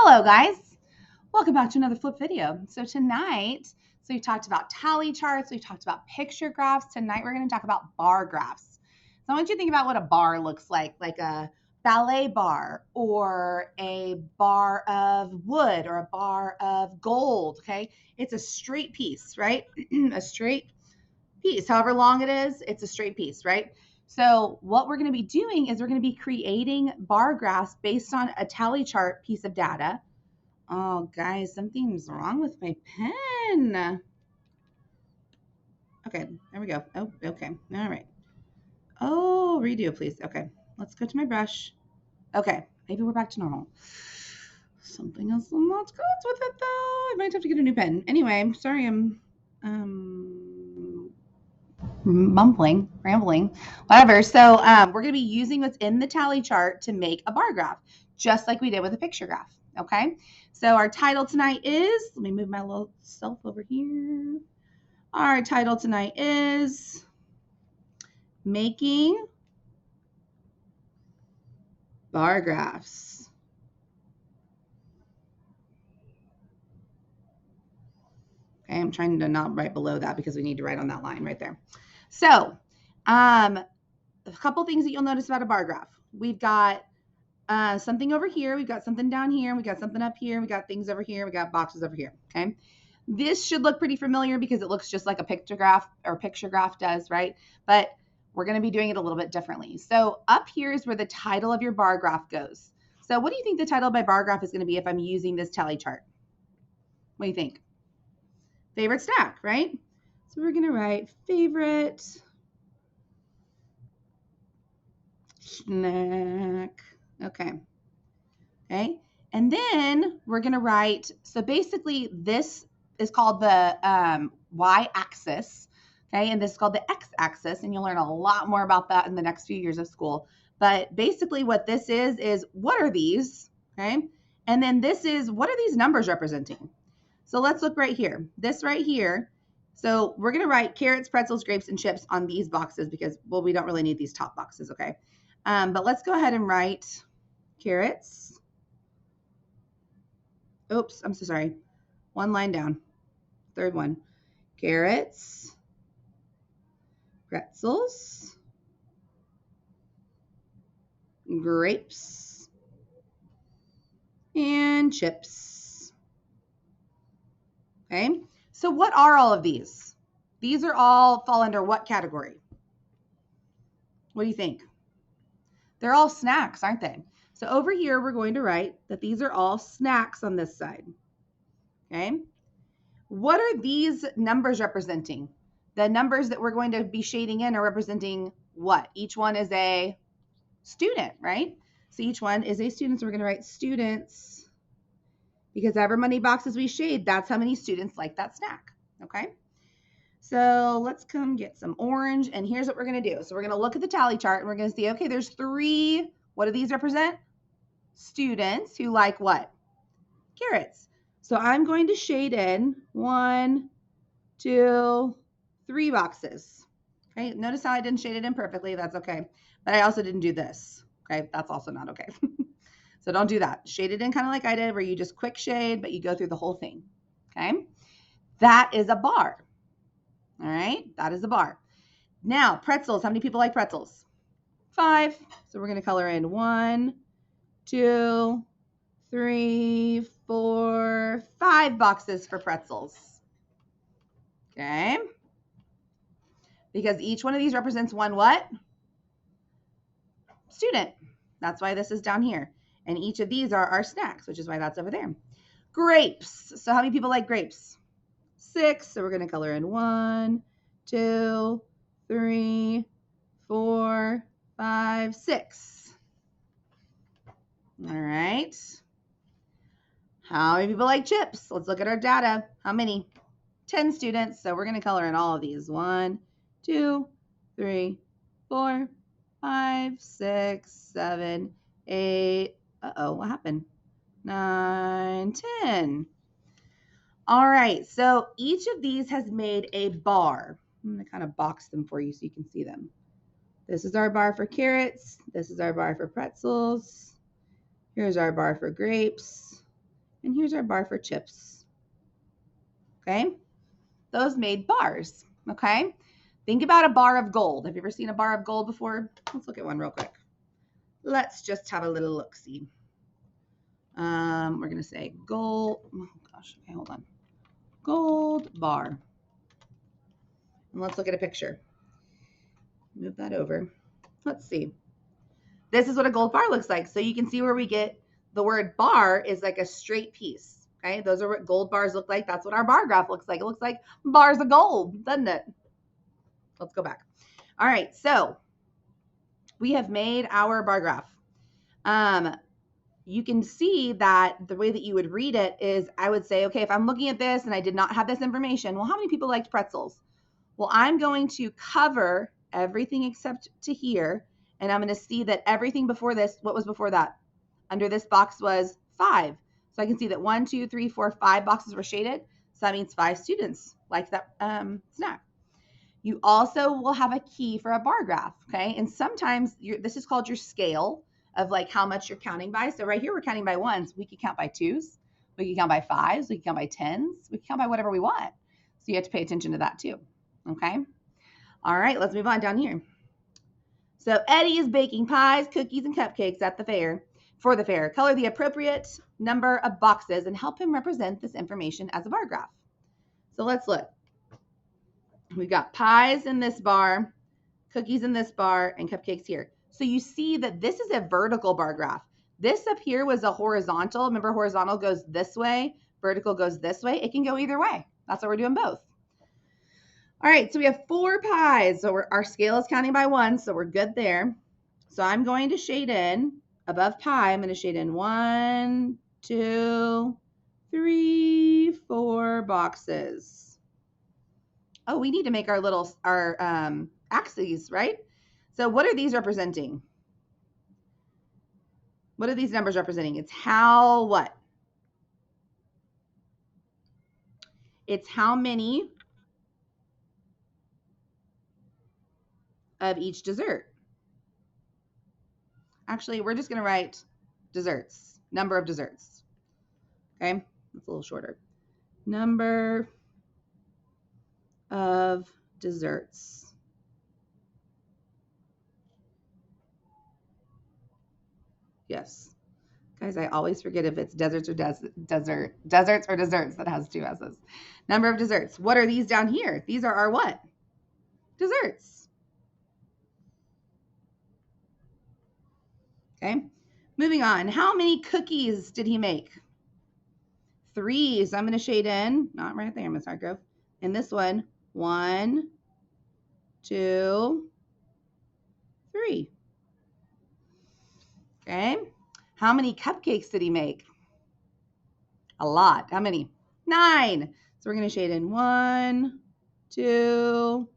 Hello guys, welcome back to another flip video. So we've talked about tally charts, we've talked about picture graphs. Tonight we're going to talk about bar graphs. So I want you to think about what a bar looks like a ballet bar or a bar of wood or a bar of gold, okay? It's a straight piece, right? A straight piece, however long it is, it's a straight piece, right? So what we're going to be doing is we're going to be creating bar graphs based on a tally chart piece of data. Oh, guys, something's wrong with my pen. Okay, there we go. Oh, okay. All right. Oh, redo, please. Okay, let's go to my brush. Okay, maybe we're back to normal. Something else not good with it, though. I might have to get a new pen. Anyway, sorry, I'm mumbling, rambling, whatever. So we're going to be using what's in the tally chart to make a bar graph, just like we did with a picture graph. Okay, so our title tonight is, let me move my little self over here. Our title tonight is Making Bar Graphs. Okay, I'm trying to not write below that because we need to write on that line right there. So a couple things that you'll notice about a bar graph. We've got something over here, we've got something down here, we got something up here, we got things over here, we got boxes over here, okay? This should look pretty familiar because it looks just like a picture graph does, right? But we're going to be doing it a little bit differently. So up here is where the title of your bar graph goes. So what do you think the title of my bar graph is going to be if I'm using this tally chart? What do you think? Favorite snack, right? So we're going to write favorite snack. Okay. Okay. And then we're going to write, so basically this is called the y-axis. Okay. And this is called the x-axis. And you'll learn a lot more about that in the next few years of school. But basically what this is what are these? Okay. And then this is, what are these numbers representing? So let's look right here. This right here. So we're going to write carrots, pretzels, grapes, and chips on these boxes because, well, we don't really need these top boxes. Okay. But let's go ahead and write carrots. Oops, I'm so sorry. One line down. Third one. Carrots, pretzels, grapes, and chips. Okay, so what are all of these? These are all fall under what category? What do you think? They're all snacks, aren't they? So over here, we're going to write that these are all snacks on this side. Okay. What are these numbers representing? The numbers that we're going to be shading in are representing what? Each one is a student, right? So each one is a student. So we're going to write students because however many boxes we shade, that's how many students like that snack. Okay. So let's come get some orange. And here's what we're going to do. So we're going to look at the tally chart and we're going to see, okay, there's 3. What do these represent? Students who like what? Carrots. So I'm going to shade in 1, 2, 3 boxes. Okay, notice how I didn't shade it in perfectly. That's okay. But I also didn't do this. Okay, that's also not okay. So don't do that. Shade it in kind of like I did, where you just quick shade, but you go through the whole thing. Okay, that is a bar. All right, that is a bar. Now, pretzels. How many people like pretzels? 5. So we're going to color in 1, 2, 3, 4, 5 boxes for pretzels. Okay. Because each one of these represents one what? Student. That's why this is down here. And each of these are our snacks, which is why that's over there. Grapes. So how many people like grapes? 6. So we're going to color in 1, 2, 3, 4, 5, 6. All right. How many people like chips? Let's look at our data. How many? 10 students. So we're going to color in all of these. 1, 2, 3, 4, 5, 6, 7, 8. Uh-oh, what happened? 9, 10. All right, so each of these has made a bar. I'm going to kind of box them for you so you can see them. This is our bar for carrots. This is our bar for pretzels. Here's our bar for grapes. And here's our bar for chips. Okay? Those made bars. Okay? Think about a bar of gold. Have you ever seen a bar of gold before? Let's look at one real quick. Let's just have a little look-see. We're going to say gold. Oh, gosh. Okay, hold on. Gold bar. And let's look at a picture. Move that over. Let's see. This is what a gold bar looks like. So you can see where we get the word bar is like a straight piece. Okay, those are what gold bars look like. That's what our bar graph looks like. It looks like bars of gold, doesn't it? Let's go back. All right, so we have made our bar graph. You can see that the way that you would read it is I would say, okay, if I'm looking at this and I did not have this information, well, how many people liked pretzels? Well, I'm going to cover everything except to here, and I'm going to see that everything before this, what was before that? Under this box was 5. So I can see that 1, 2, 3, 4, 5 boxes were shaded. So that means 5 students liked that snack. You also will have a key for a bar graph, okay? And sometimes this is called your scale of like how much you're counting by. So right here, we're counting by 1s. We could count by 2s. We could count by 5s. We could count by 10s. We could count by whatever we want. So you have to pay attention to that too, okay? All right, let's move on down here. So Eddie is baking pies, cookies, and cupcakes at the fair. For the fair, color the appropriate number of boxes and help him represent this information as a bar graph. So let's look. We've got pies in this bar, cookies in this bar, and cupcakes here. So you see that this is a vertical bar graph. This up here was a horizontal. Remember, horizontal goes this way, vertical goes this way. It can go either way. That's why we're doing both. All right, so we have 4 pies. So our scale is counting by 1, so we're good there. So I'm going to shade in above pie. I'm going to shade in 1, 2, 3, 4 boxes. Oh, we need to make our axes, right? So what are these representing? What are these numbers representing? It's how what? It's how many of each dessert. Actually, we're just going to write desserts, number of desserts. Okay, that's a little shorter. Number of desserts. Yes. Guys, I always forget if it's deserts or deserts or desserts that has 2 S's. Number of desserts. What are these down here? These are our what? Desserts. Okay. Moving on. How many cookies did he make? 3. So I'm going to shade in, not right there, Miss Hargrove. In this one, 1, 2, 3. Okay. How many cupcakes did he make? A lot. How many? 9. So we're going to shade in 1, 2,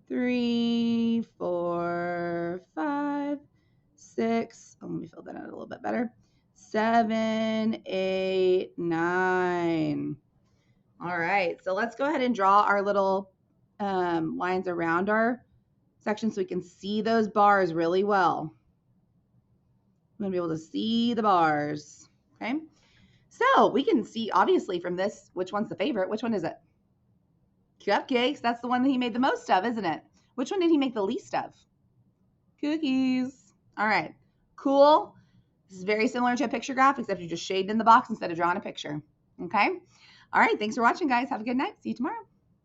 3, 4, 5, 6. Oh, let me fill that out a little bit better. 7, 8, 9. All right. So let's go ahead and draw our little lines around our section so we can see those bars really well. I'm going to be able to see the bars. Okay. So we can see, obviously, from this, which one's the favorite. Which one is it? Cupcakes. That's the one that he made the most of, isn't it? Which one did he make the least of? Cookies. All right. Cool. This is very similar to a picture graph, except you just shaded in the box instead of drawing a picture. Okay. All right. Thanks for watching, guys. Have a good night. See you tomorrow.